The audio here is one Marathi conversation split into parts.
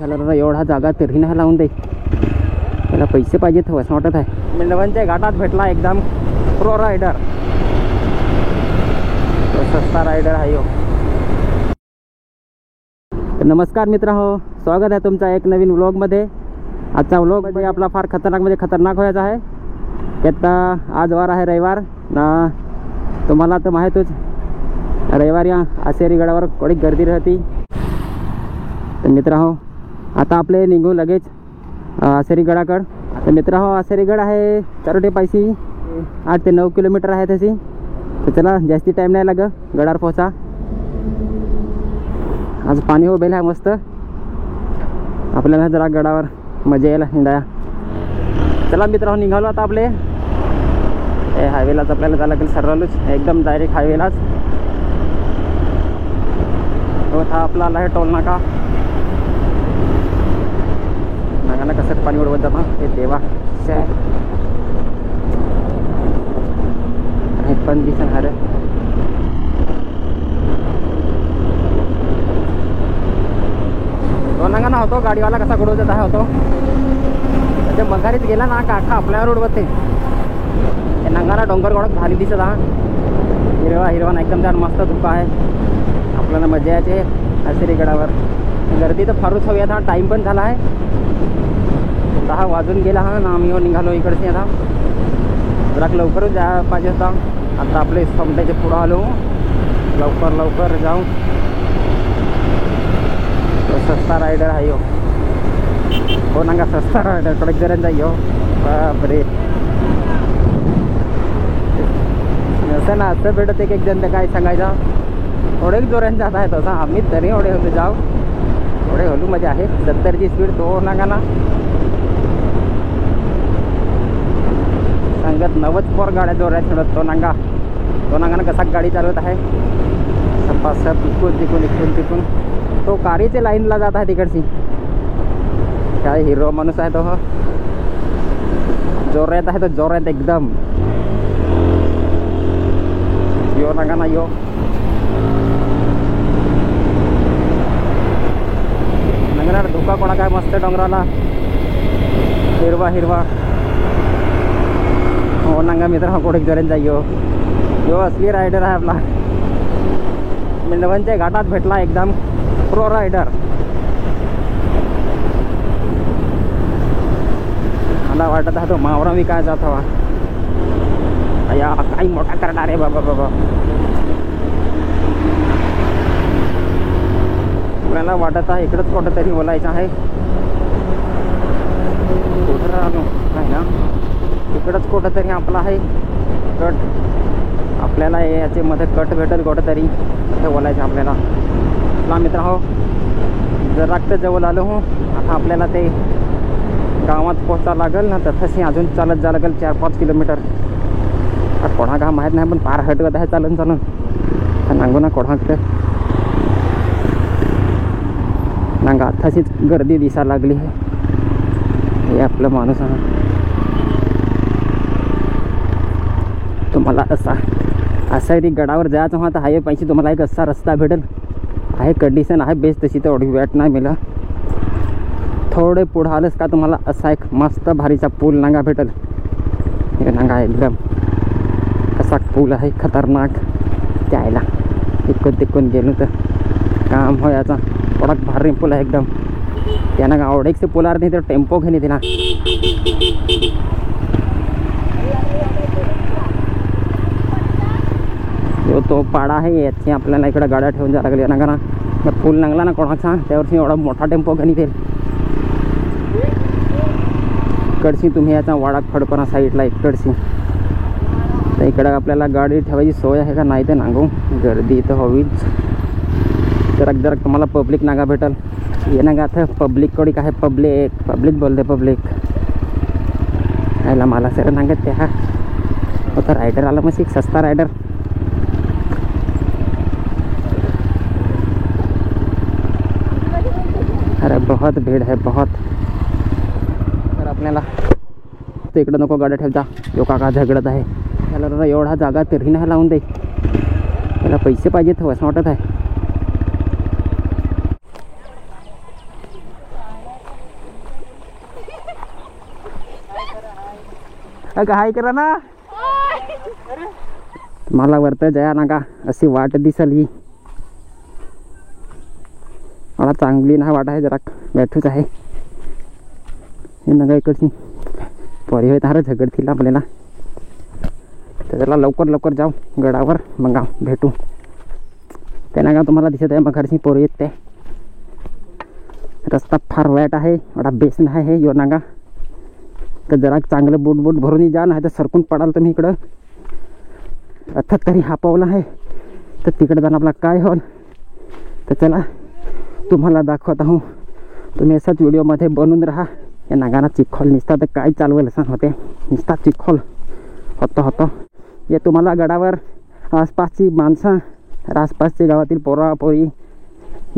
झालं एवढा जागा तरी नाही लावून दे, त्याला पैसे पाहिजेत असं वाटत आहे. मिंडवनच्या घाटात भेटला एकदम प्रो रायडर, तो सस्ता रायडर आहे हो. नमस्कार मित्र हो, स्वागत आहे तुमचा एक नवीन व्लॉगमध्ये. आजचा व्लॉग म्हणजे आपला फार खतरनाक व्हायचा आहे. आता आज वार आहे रविवार ना, तुम्हाला तर माहीतच रविवारी आसेरी गडावर थोडी गर्दी राहते. तर मित्र हो, आता आपले निघू लगेच आसेरी गडाकड. तर मित्र हो, आसेरी गड आहे चारोटे पायसी 8 ते 9 किलोमीटर आहे तशी. तर चला जास्ती टाईम नाही लागत गडावर पोहोचा. आज पाणी उभेलं आहे मस्त, आपल्याला जरा गडावर मजा यायला हिंडाया. चला मित्र हो, निघालो आता आपले हायवेलाच. आपल्याला जायला लागेल सरळच एकदम डायरेक्ट हायवेलाच. तो हा आपला आला आहे टोल नाका. नागाला कसं पाणी उडवत जाता हे देवा, हे पण दिसणार आहे. तो नागा ना होतो गाडीवाला कसा उडवत जात आहे होतो, म्हणजे मघारीत गेला ना काका आपल्यावर उडवते. हे नांगाला डोंगर गोडक भारी दिसत हा, हिरवा ना एकदम त्यात मस्त धुका आहे. आपल्याला मजा यायचे आसेरी गडावर. गर्दी तर फारच हवी आता, टाईम पण झाला आहे 10 वाजून गेला हा ना. आम्ही निघालो इकडचे. आता जरा लवकरच जायला पाहिजे होता. आता आपले समजायचे पुढं आलो, लवकर जाऊ. तो सस्ता रायडर आहे हो ना, सस्ता रायडर कडक जरा जाई हो. बापरे, असं ना असं भेटत एक जण काय सांगायचं. थोडे जोराने जात आहे तसं, आम्ही तरी एवढे होते जाऊ एवढे हलू मजा आहे. 70ची स्पीड तो नागा ना सांगत 90 पोर गाड्या जोरात खेळत. तो नांगानं कसा गाडी चालवत आहे सपासप इकून तिकून. तो कारीचे लाईनला जात आहे तिकडची. काय हिरो माणूस आहे तो, जोरात आहे तो, जोरात एकदम. यो नागा ना यो, नांगणार धुका कोणा काय मस्त डोंगराला हिरवा. हो नांगा मित्र हा कोडक जरेन जाई हो. यो असली रायडर आहे आपला. मिंडवनच्या घाटात भेटला एकदम प्रो रायडर. मला वाटत आहे तो मावरा मी काय जात हवा. अया काही मोठा करणार आहे बाबा. मला वाटत आहे इकडंच कुठं तरी बोलायचं आहे. कुठं राहिलो आहे ना, इकडंच कुठं तरी आपला आहे कट. आपल्याला याचे मध्ये कट भेटेल कुठं तरी, ते बोलायचं आपल्याला. चला मित्र हो, जरा जवळ आलो हो. आता आपल्याला ते गावात पोहोचावं लागेल ना, तर तशी अजून चालत जावं लागेल 4-5 किलोमीटर. कोणा का माहीत नाही, पण पार हटवत आहे चालून नांगू ना कोणाकडे. नांगा आताशीच गर्दी दिसायला लागली आहे. हे आपलं माणूस आहे. तुम्हाला असा गडावर जायचं हा तर हायवे पाहिजे. तुम्हाला एक असा रस्ता भेटेल आहे, कंडिशन आहे बेस्ट तशी, तर एवढी वेट नाही मिळालं. थोडे पुढं आलंच का तुम्हाला असा एक मस्त भारीचा पूल नांगा भेटेल. हे नांगा एकदम कसा पूल आहे खतरनाक. त्यायला इकडून तिकडून गेलो तर काम हो याचा. कडक भारी पूल आहे एकदम. त्यानं आवडेकचे पुलावर नाही तर टेम्पो घेणे दिला. तो पाडा आहे याची आपल्याला इकडे गाड्या ठेवून जायला लागली ना. का पूल नांगला ना कोणाचा, त्यावरती एवढा मोठा टेम्पो घेणे देईल. इकडची तुम्ही याचा वाडा फडपणा साईडला इकडची, तर इकडं आपल्याला गाडी ठेवायची सोय आहे का नाही ते नांगू. गर्दी तर हवीच. जरा तुम्हाला पब्लिक नागा भेटेल. ये नागा आता पब्लिक कडे काय पब्लिक बोलते पब्लिक यायला मला सर नांगत त्या होता. रायडर आला मग एक सस्ता रायडर. अरे बहुत भीड़ है बहुत. आपल्याला. तर इकडं नको गाड्या ठेवता, तो काका झगडत आहे. त्याला एवढा जागा तरी नाही लावून दे, त्याला पैसे पाहिजेत असं वाटत आहे. हाय करा ना, मला वरत जया ना का अशी वाट दिसली. मला चांगली ना वाट आहे, जरा बैठूच आहे. हे नका इकडची परी होत हार झगडतील आपल्याला. तर त्याला लवकर लवकर जाऊ गडावर, मग भेटू. त्यांना का तुम्हाला दिसत आहे मग घरची पोरं येत ते. रस्ता फार वाईट आहे, एवढा बेस नाही आहे यो नागा. तर जरा चांगलं बूट बूट भरून जा, नाही तर सरकून पडाल तुम्ही इकडं. अर्थात तरी हा पावला आहे तर तिकडे जाणं आपला काय होल. तर चला तुम्हाला दाखवत आहो, तुम्ही असाच व्हिडिओमध्ये बनून राहा. या नागाना चिखोल निसता तर काय चालवेल असं होते, निसता चिखोल होतं. हे तुम्हाला गडावर आसपासची माणसं, आसपासच्या गावातील पोरा पोरी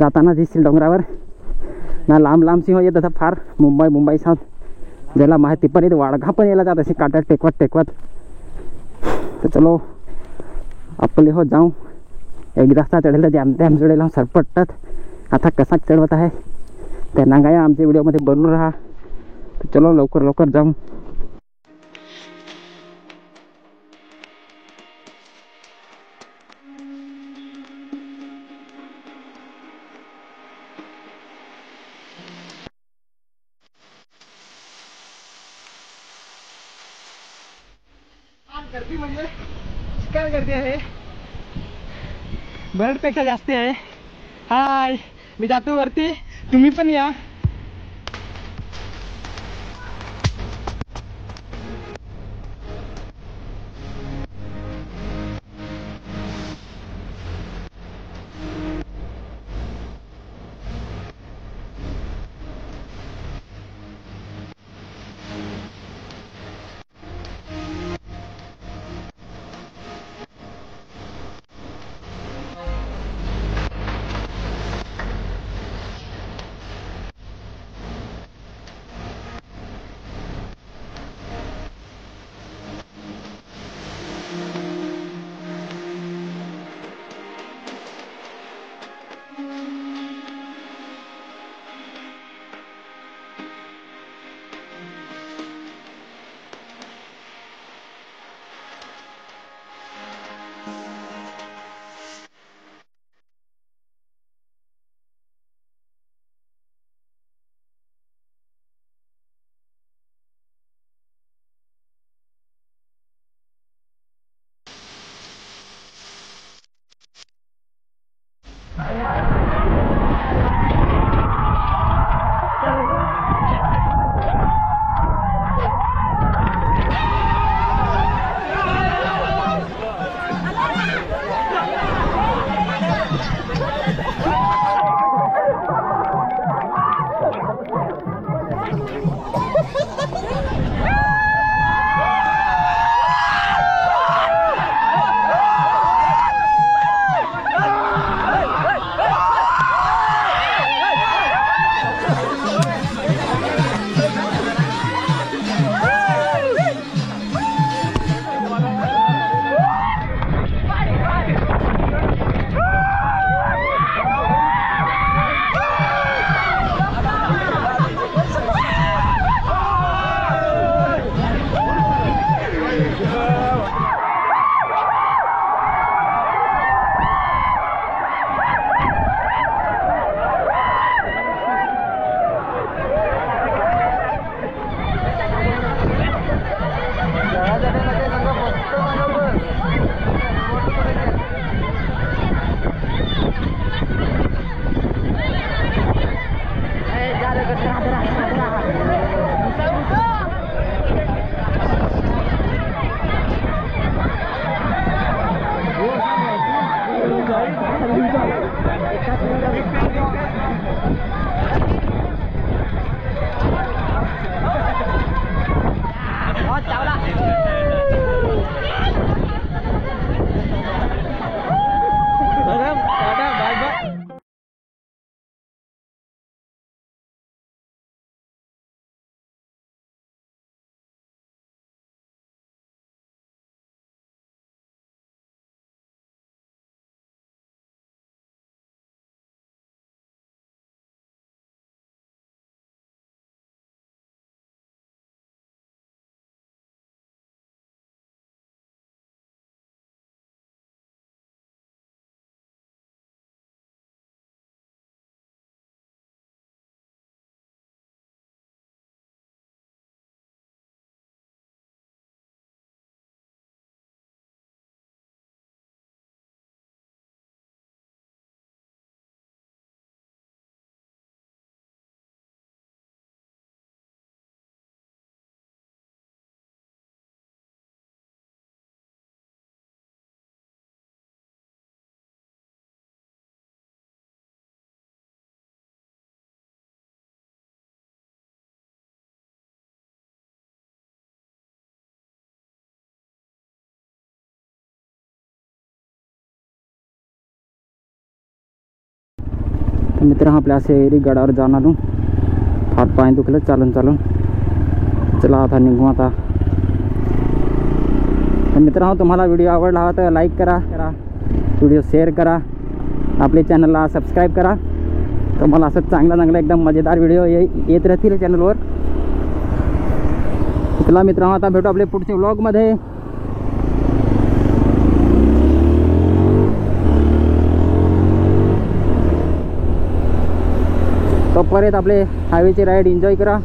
जाताना दिसतील डोंगरावर ना. लांब लांबशी हो येत तसं फार मुंबई साथ ज्याला माहिती पण येते. वाडघा पण यायला जात असे काट्यात टेकवत. तर चलो आपले हो जाऊ. एकदा चढेल तर चढेल सरपटतात. आता कसा चढवत आहे त्यांना काय आमच्या व्हिडिओमध्ये बनून राहा. तर चलो लवकर लवकर जाऊ. गर्दी म्हणजे काय गर्दी आहे, बर्डपेक्षा जास्ती आहे. हाय, मी जातो वरती, तुम्ही पण या. तर मित्रांनो आपल्या असे एरी गडावर जाऊन आलो. हात पाय दुखलं चालून चालून. चला आता निघू आता. तर मित्रांनो तुम्हाला व्हिडिओ आवडला हवा तर लाईक करा, व्हिडिओ शेअर करा, आपल्या चॅनलला सबस्क्राईब करा. तुम्हाला असं चांगला एकदम मजेदार व्हिडिओ येत राहतील चॅनलवर. चला मित्रांनो आता भेटू आपल्या पुढच्या व्लॉगमध्ये. तोपर्यंत आपले हायवेची राईड एन्जॉय करा.